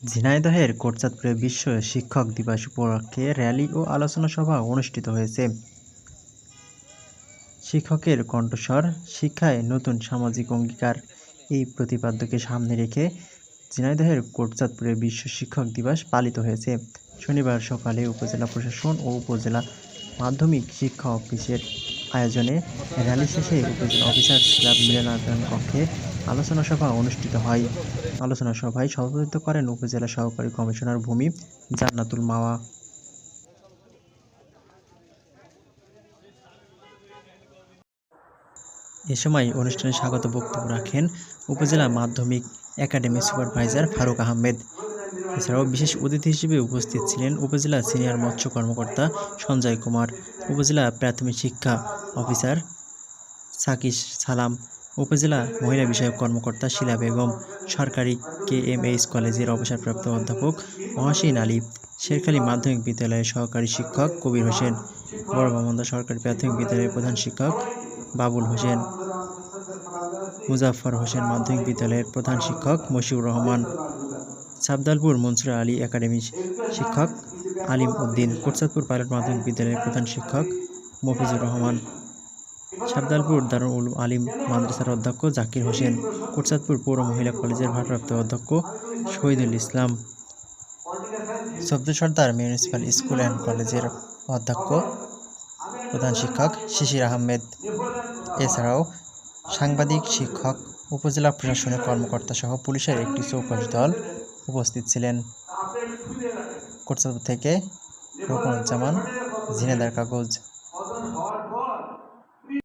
ঝিনাইদহের কোটচাঁদপুরে বিশ্ব শিক্ষক দিবস উপলক্ষে র্যালি ও আলোচনা সভা অনুষ্ঠিত হয়েছে। শিক্ষকের কণ্ঠস্বর, শিক্ষায় নতুন সামাজিক অঙ্গীকার এই প্রতিপাদ্যকে সামনে রেখে ঝিনাইদহের কোটচাঁদপুরে বিশ্ব শিক্ষক দিবস পালিত হয়েছে। শনিবার সকালে উপজেলা প্রশাসন ও উপজেলা মাধ্যমিক শিক্ষা অফিসের আয়োজনে র্যালি শেষে উপজেলা অফিসার্স ক্লাব মিলনায়তন কক্ষে আলোচনা সভা অনুষ্ঠিত হয়। আলোচনা সভায় সভাপতিত্ব করেন উপজেলা সহকারী কমিশনার ভূমি জান্নাতুল মাওয়া। এ সময় অনুষ্ঠানে স্বাগত বক্তব্য রাখেন উপজেলা মাধ্যমিক একাডেমি সুপারভাইজার ফারুক আহমেদ। এছাড়াও বিশেষ অতিথি হিসেবে উপস্থিত ছিলেন উপজেলা সিনিয়র মৎস্য কর্মকর্তা সঞ্জয় কুমার, উপজেলা প্রাথমিক শিক্ষা অফিসার সাকিস সালাম, উপজেলা মহিলা বিষয়ক কর্মকর্তা শিলা বেগম, সরকারি KMH কলেজের অবসরপ্রাপ্ত অধ্যাপক মহসিন আলী, শেরখালী মাধ্যমিক বিদ্যালয়ের সহকারী শিক্ষক কবির হোসেন, বড় বামন্দা সরকারি প্রাথমিক বিদ্যালয়ের প্রধান শিক্ষক বাবুল হোসেন, মুজাফফর হোসেন মাধ্যমিক বিদ্যালয়ের প্রধান শিক্ষক মশিউর রহমান, সাবদালপুর মনসুর আলী একাডেমির শিক্ষক আলিম উদ্দিন, কোটচাঁদপুর পাইলট মাধ্যমিক বিদ্যালয়ের প্রধান শিক্ষক মফিজুর রহমান, সাবদালপুর দারুল উলুম আলিম মাদ্রাসার অধ্যক্ষ জাকির হোসেন, কোটচাঁদপুর পৌর মহিলা কলেজের ভারপ্রাপ্ত অধ্যক্ষ শহীদুল ইসলাম, সবদু সর্দার মিউনিসিপ্যাল স্কুল অ্যান্ড কলেজের অধ্যক্ষ প্রধান শিক্ষক শিশির আহমেদ। এছাড়াও সাংবাদিক, শিক্ষক, উপজেলা প্রশাসনিক কর্মকর্তা সহ পুলিশের একটি চৌকস দল উপস্থিত ছিলেন। কোটচাঁদপুর থেকে রুকনুজ্জামান, ঝিনাইদহ কাগজ।